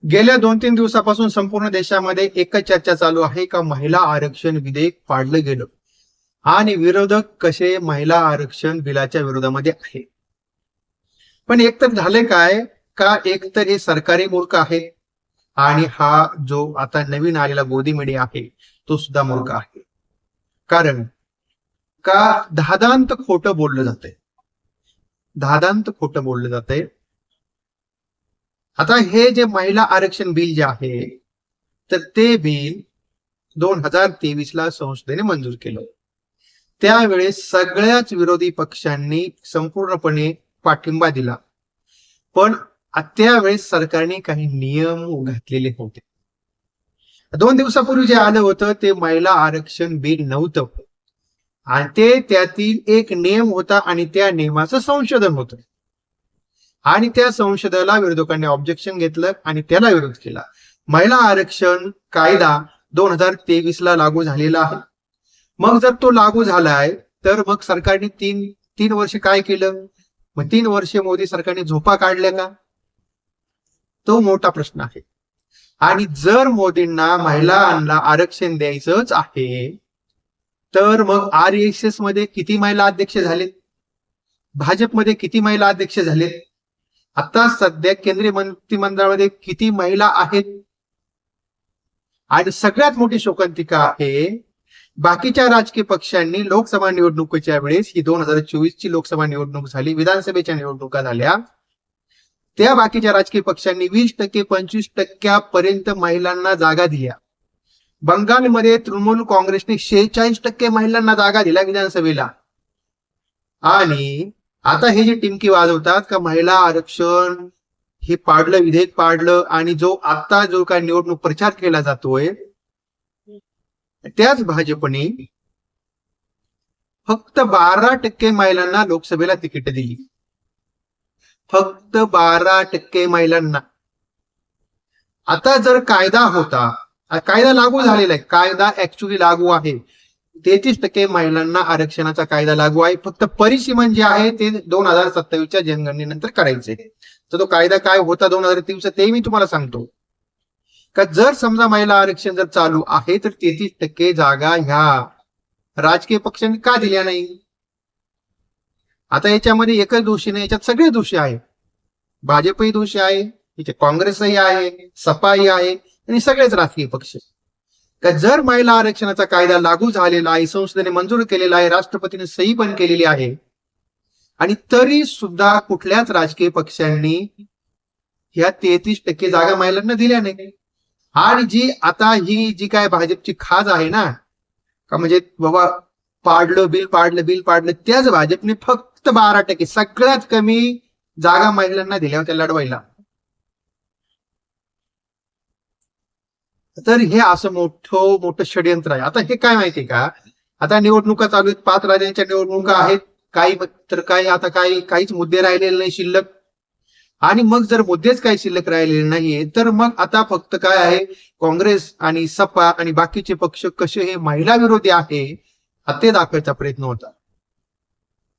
गेल्या 2-3 दिवसापासून संपूर्ण देशामध्ये एकच चर्चा चालू आहे का महिला आरक्षण विधेयक पाडलं गेलं आणि विरोधक कसे महिला आरक्षण बिलाच्या विरोधामध्ये आहे. पण एकतर झाले काय का एकतर हे सरकारी मूर्ख आहे आणि हा जो आता नवीन आलेला गोदी मीडिया आहे तो सुद्धा मूर्ख आहे. कारण का धादांत खोटं बोललं जातंय. धादांत खोटं बोललं जातंय. आता हे जे महिला आरक्षण बिल जे आहे तर ते बिल 2023 संसदेने मंजूर केलं. त्यावेळेस सगळ्याच विरोधी पक्षांनी संपूर्णपणे पाठिंबा दिला. पण त्यावेळेस सरकारने काही नियम घातलेले होते. 2 दिवसापूर्वी जे आलं होतं ते महिला आरक्षण बिल नव्हतं आणि ते त्यातील एक नियम होता आणि त्या नियमाचं संशोधन होतं आणि त्या संशोधनाला विरोधकांनी ऑब्जेक्शन घेतलं आणि त्याला विरोध केला. महिला आरक्षण कायदा 2023 लागू झालेला आहे. मग जर तो लागू झालाय तर मग सरकारने तीन वर्ष काय केलं? मग 3 वर्षे मोदी सरकारने झोपा काढल्या का? तो मोठा प्रश्न आहे. आणि जर मोदींना महिलांना आरक्षण द्यायचंच आहे तर मग RSS मध्ये किती महिला अध्यक्ष झालेत? भाजपमध्ये किती महिला अध्यक्ष झालेत? आता सध्या केंद्रीय मंत्रिमंडळामध्ये किती महिला आहेत? आणि सगळ्यात मोठी शोकांतिका आहे बाकीच्या राजकीय पक्षांनी लोकसभा निवडणुकीच्या वेळेस ही 2024 ची लोकसभा निवडणूक झाली, विधानसभेच्या निवडणुका झाल्या, त्या बाकीच्या राजकीय पक्षांनी 20% 25% पर्यंत महिलांना जागा दिल्या. बंगालमध्ये तृणमूल काँग्रेसने 46% महिलांना जागा दिल्या विधानसभेला. आणि आता हे जे टिमकी वाजवतात का महिला आरक्षण हे पाडलं, विधेयक पाडलं, आणि जो काय निवडणूक प्रचार केला जातोय त्याच भाजपने फक्त 12% महिलांना लोकसभेला तिकीट दिली. फक्त 12% महिलांना. आता जर कायदा होता, कायदा लागू झालेला आहे, कायदा ऍक्च्युअली लागू आहे, 33% महिलांना आरक्षणाचा कायदा लागू आहे. फक्त परिसीमन जे आहे ते 2027च्या जनगणनेनंतर करायचे. तर तो कायदा काय होता 2023 ते मी तुम्हाला सांगतो. का जर समजा महिला आरक्षण जर चालू आहे तर 33% जागा ह्या राजकीय पक्षांनी का दिल्या नाही? आता याच्यामध्ये एकच दोषी नाही, याच्यात सगळे दोषी आहे. भाजपही दोषी आहे, इथे काँग्रेसही आहे, सपाही आहे आणि सगळेच राजकीय पक्ष. का जर महिला आरक्षणाचा कायदा लागू झालेला आहे, संसदेने मंजूर केलेला आहे, राष्ट्रपतीने सही पण केलेली आहे, आणि तरी सुद्धा कुठल्याच राजकीय पक्षांनी ह्या 33% जागा महिलांना दिल्या नाही. आणि ही जी काय भाजपची खाज आहे ना, का म्हणजे बाबा बिल पाडलं, त्याच भाजपने फक्त 12%, सगळ्यात कमी जागा महिलांना दिल्या होत्या लढवायला. तर हे असं मोठं षडयंत्र आहे. आता हे काय माहितीये का, आता निवडणुका चालू आहेत, 5 राज्यांच्या निवडणुका आहेत, काहीच मुद्दे राहिलेले नाही शिल्लक. आणि मग जर मुद्देच काही शिल्लक राहिलेले नाहीये तर मग आता फक्त काय आहे, काँग्रेस आणि सपा आणि बाकीचे पक्ष कसे हे महिला विरोधी आहे ते दाखवायचा प्रयत्न होता.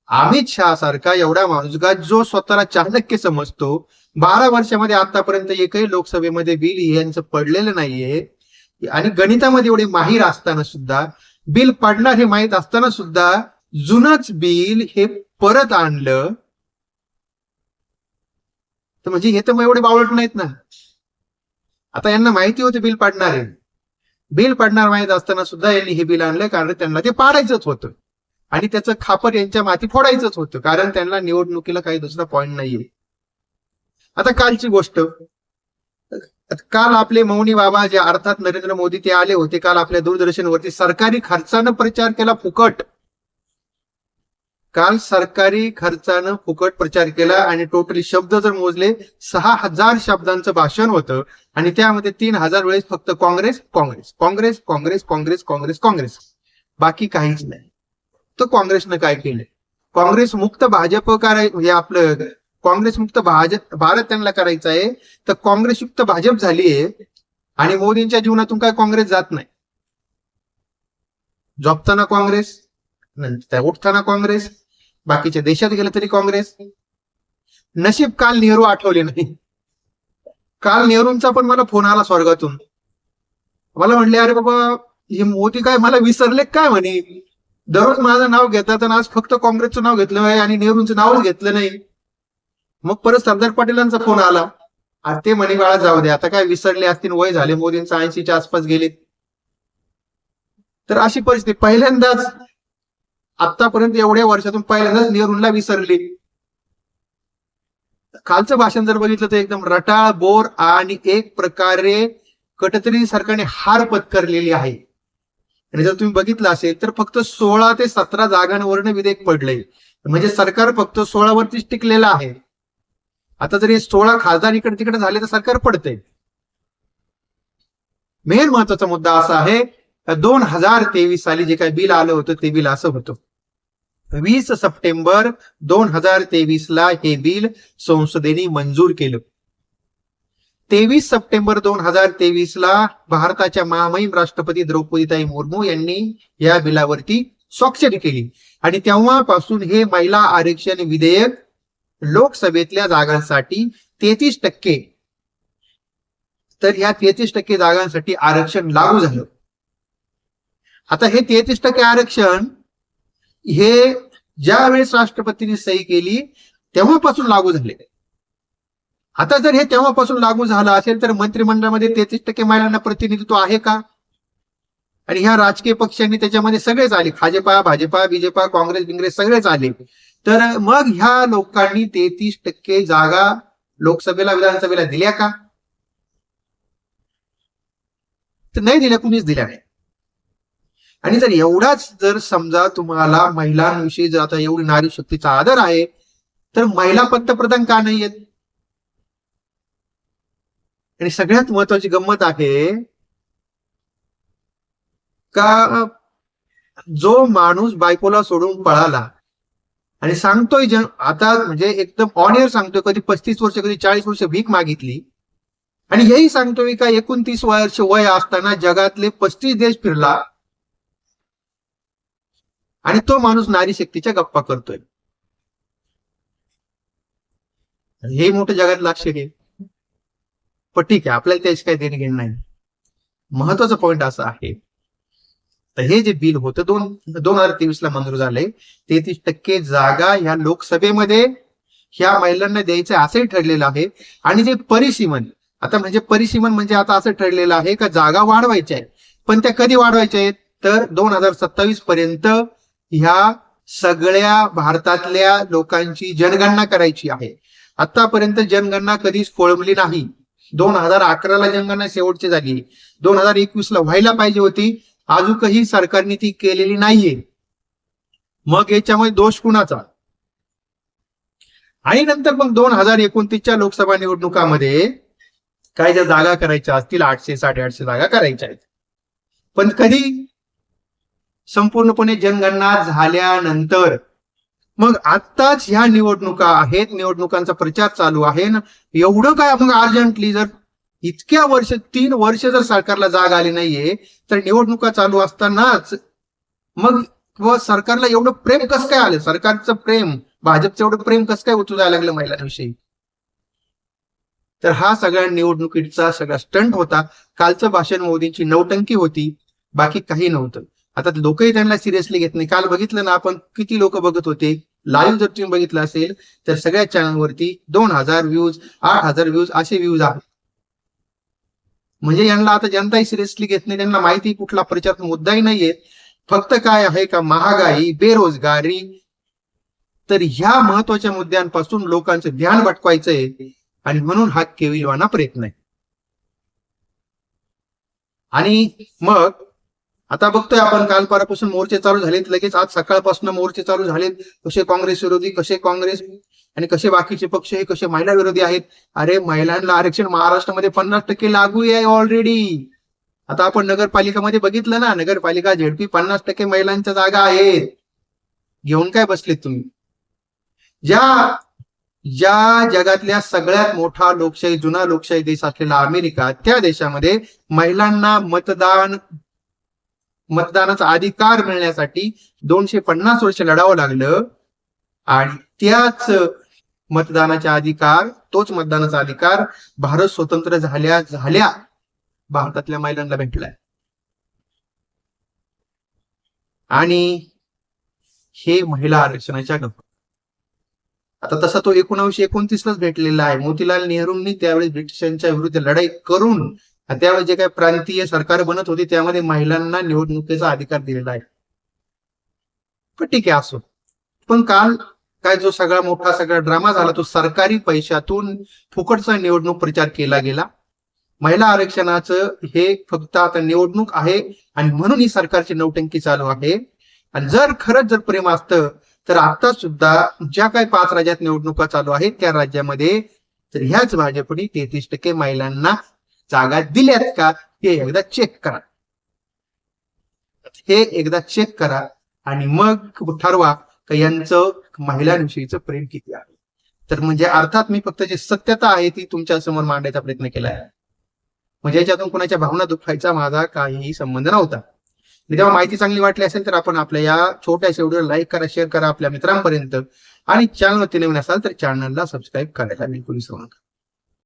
अमित शहा सारखा एवढा माणूस का जो स्वतःला चाणक्य समजतो, 12 वर्षामध्ये आतापर्यंत एकही लोकसभेमध्ये बिल यांचं पडलेलं नाहीये, आणि गणितामध्ये एवढे माहीर असताना सुद्धा, बिल पडणार हे माहीत असताना सुद्धा जुनच बिल हे परत आणलं, तर म्हणजे हे तर एवढे बावळट नाहीत ना. आता यांना माहिती होते बिल पाडणार आहे, बिल पाडणार माहित असताना सुद्धा यांनी हे बिल आणलं कारण त्यांना ते पाडायचंच होतं आणि त्याचं खापर यांच्या माती फोडायचंच होतं, कारण त्यांना निवडणुकीला काही दुसरा पॉइंट नाहीये. आता कालची गोष्ट, काल आपले मौनी बाबा जे अर्थात नरेंद्र मोदी ते आले होते काल आपल्या दूरदर्शनवरती, सरकारी खर्चानं प्रचार केला फुकट. काल सरकारी खर्चानं फुकट प्रचार केला आणि टोटली शब्द जर मोजले 6000 शब्दांचं भाषण होतं आणि त्यामध्ये 3000 वेळेस फक्त काँग्रेस काँग्रेस काँग्रेस काँग्रेस काँग्रेस काँग्रेस काँग्रेस, बाकी काहीच नाही. तर काँग्रेसनं काय केलं? काँग्रेस मुक्त भाजप हे आपलं काँग्रेस मुक्त भारत त्यांना करायचं आहे, तर काँग्रेसयुक्त भाजप झालीये आणि मोदींच्या जीवनातून काय काँग्रेस जात नाही. झोपताना काँग्रेस, नंतर उठताना काँग्रेस, बाकीच्या देशात गेलं तरी काँग्रेस. नशीब काल नेहरू आठवले नाही. काल नेहरूंचा पण मला फोन आला स्वर्गातून. मला म्हणले, अरे बाबा हे मोदी काय मला विसरले काय म्हणे, दररोज माझं नाव घेतात आणि आज फक्त काँग्रेसचं नाव घेतलं आहे आणि नेहरूंचं नावच घेतलं नाही. मग परत सरदार पाटीलांचा फोन आला. आज ते म्हणे बाळा जाऊ दे, आता काय विसरले असतील, वय झाले मोदींचं 80च्या आसपास गेले. तर अशी परिस्थिती पहिल्यांदाच, आतापर्यंत एवढ्या वर्षातून पहिल्यांदाच नेहरूंना विसरले. कालचं भाषण जर बघितलं तर एकदम रटाळ बोर आणि एक प्रकारे कटतरी सरकारने हार पत्करलेली आहे. आणि जर तुम्ही बघितलं असेल तर फक्त 16 ते 17 जागांवरनं विधेयक पडलंय. म्हणजे सरकार फक्त 16 वरतीच टिकलेलं आहे. आता जर हे 16 खासदार इकडे तिकडे झाले तर सरकार पडते. मेन महत्वाचा मुद्दा असा आहे, 2023 साली जे काही बिल आलं होतं ते बिल असं होतं. 20 सप्टेंबर 2023 ला हे बिल संसदेने मंजूर केलं. 23 सप्टेंबर 2023 ला भारताच्या महामहिम राष्ट्रपती द्रौपदीताई मुर्मू यांनी या बिलावरती स्वाक्षरी केली आणि तेव्हापासून हे महिला आरक्षण विधेयक लोकसभेतल्या जागांसाठी 33%, तर ह्या 33% जागांसाठी आरक्षण लागू झालं. आता हे 33% आरक्षण हे ज्या वेळेस राष्ट्रपतींनी सही केली तेव्हापासून लागू झाले. आता जर हे तेव्हापासून लागू झालं असेल तर मंत्रिमंडळामध्ये 33% महिलांना प्रतिनिधित्व आहे का? आणि ह्या राजकीय पक्षांनी त्याच्यामध्ये सगळेच आले, भाजपा बीजेपी काँग्रेस सगळेच आले. तर मग ह्या लोकांनी 33% जागा लोकसभेला विधानसभेला दिल्या का? तर नाही दिल्या, कुणीच दिल्या नाही. आणि जर एवढाच जर समजा तुम्हाला महिलांविषयी जर आता एवढी नारी शक्तीचा आदर आहे तर महिला पंतप्रधान का नाही आहेत? आणि सगळ्यात महत्वाची गंमत आहे का जो माणूस बायकोला सोडून पळाला आणि सांगतोय आता म्हणजे एकदम ऑन एअर सांगतोय, कधी 35 वर्ष कधी 40 वर्ष भीक मागितली आणि हेही सांगतोय का 29 वर्ष वय असताना जगातले 35 देश फिरला आणि तो माणूस नारी शक्तीच्या गप्पा करतोय. हे मोठं जगातलं आश्चर्य. पण ठीक आहे, आपल्याला त्याची काही देणे घेणं नाही. महत्वाचा पॉइंट असा आहे, तर हे जे बिल होतं 2023 ला मंजूर झालंय, 33% जागा ह्या लोकसभेमध्ये ह्या महिलांना द्यायचं असंही ठरलेलं आहे. आणि जे परिसीमन, आता म्हणजे परिसीमन म्हणजे आता असं ठरलेलं आहे का जागा वाढवायच्या आहेत, पण त्या कधी वाढवायच्या आहेत तर 2027 पर्यंत ह्या सगळ्या भारतातल्या लोकांची जनगणना करायची आहे. आतापर्यंत जनगणना कधीच खोळंबली नाही. 2011 ला जनगणना शेवटची झाली, 2021 ला व्हायला पाहिजे होती, अजूनही सरकारने ती केलेली नाहीये. मग याच्यामध्ये दोष कुणाचा? आणि नंतर मग 2029च्या लोकसभा निवडणुकामध्ये काय ज्या जागा करायच्या असतील 800 850 जागा करायच्या आहेत, पण कधी? संपूर्णपणे जनगणना झाल्यानंतर. मग आत्ताच ह्या निवडणुका आहेत, निवडणुकांचा प्रचार चालू आहे ना, एवढं काय मग अर्जंटली जर इतक्या वर्ष 3 वर्ष जर सरकारला जाग आली नाहीये तर निवडणुका चालू असतानाच मग सरकारला एवढं प्रेम कसं काय आलं? सरकारचं प्रेम, भाजपचं एवढं प्रेम कसं काय उचलू जायला लागलं महिलांविषयी? तर हा सगळ्या निवडणुकीचा सगळा स्टंट होता. कालचं भाषण मोदींची नौटंकी होती, बाकी काही नव्हतं. आता लोकही त्यांना सिरियसली घेत नाही. काल बघितलं ना आपण, किती लोक बघत होते लाईव्ह. जर तुम्ही बघितलं असेल तर सगळ्या चॅनलवरती 2000 व्ह्यूज 8000 व्ह्यूज असे व्ह्यूज आहेत. म्हणजे यांना आता जनताही सिरियसली घेत नाही, त्यांना माहिती कुठला प्रचार मुद्दाही नाहीये. फक्त काय आहे का महागाई, बेरोजगारी, तर ह्या महत्वाच्या मुद्द्यांपासून लोकांचं ध्यान भटकवायचंय आणि म्हणून हा केविलवाना प्रयत्न आहे. आणि मग आता बघतोय आपण, कालपासून मोर्चे चालू झालेत, लगेच आज सकाळपासून मोर्चे चालू झालेत. कसे काँग्रेस विरोधी, कसे काँग्रेस आणि कसे बाकीचे पक्ष हे कसे महिला विरोधी आहेत. अरे महिलांना आरक्षण महाराष्ट्रामध्ये 50% लागू आहे ऑलरेडी. आता आपण नगरपालिकामध्ये बघितलं ना, नगरपालिका झेडपी 50% महिलांच्या जागा आहेत. घेऊन काय बसलेत तुम्ही? ज्या जगातल्या सगळ्यात मोठा लोकशाही, जुना लोकशाही देश असलेला अमेरिका, त्या देशामध्ये महिलांना मतदानाचा अधिकार मिळण्यासाठी 250 वर्ष लढावं लागलं. आणि त्याच मतदानाचा अधिकार, तोच मतदानाचा अधिकार भारत स्वतंत्र झाल्या झाल्या भारतातल्या महिलांना भेटलाय. आणि हे महिला आरक्षणाच्या गप्पा. आता तसा तो 1929लाच भेटलेला आहे. मोतीलाल नेहरूंनी त्यावेळेस ब्रिटिशांच्या विरुद्ध लढाई करून त्यावेळेस जे काही प्रांतीय सरकार बनत होती त्यामध्ये महिलांना निवडणुकीचा अधिकार दिलेला आहे. पण ठीक आहे, असो. पण काल काय जो सगळा ड्रामा झाला तो सरकारी पैशातून फुकटचा निवडणूक प्रचार केला गेला. महिला आरक्षणाचं हे फक्त आता निवडणूक आहे आणि म्हणून ही सरकारची नौटंकी चालू आहे. आणि खरंच जर प्रेम असतं तर आता सुद्धा ज्या काही 5 राज्यात निवडणुका चालू आहेत त्या राज्यामध्ये तर ह्याच भाजपने 33% महिलांना जागा दिल्यात का हे एकदा चेक करा. हे एकदा चेक करा आणि मग ठरवा का यांचं महिलांविषयीचं प्रेम किती आहे. तर म्हणजे अर्थात मी फक्त जी सत्यता आहे ती तुमच्या समोर मांडायचा प्रयत्न केला आहे. म्हणजे याच्यातून कोणाच्या भावना दुखायचा माझा काहीही संबंध नव्हता. जेव्हा माहिती चांगली वाटली असेल तर आपण आपल्या या छोट्याशा व्हिडिओला लाईक करा, शेअर करा आपल्या मित्रांपर्यंत आणि चॅनलवरती नवीन असाल तर चॅनलला सबस्क्राईब करायला बिलकुल विसरू नका.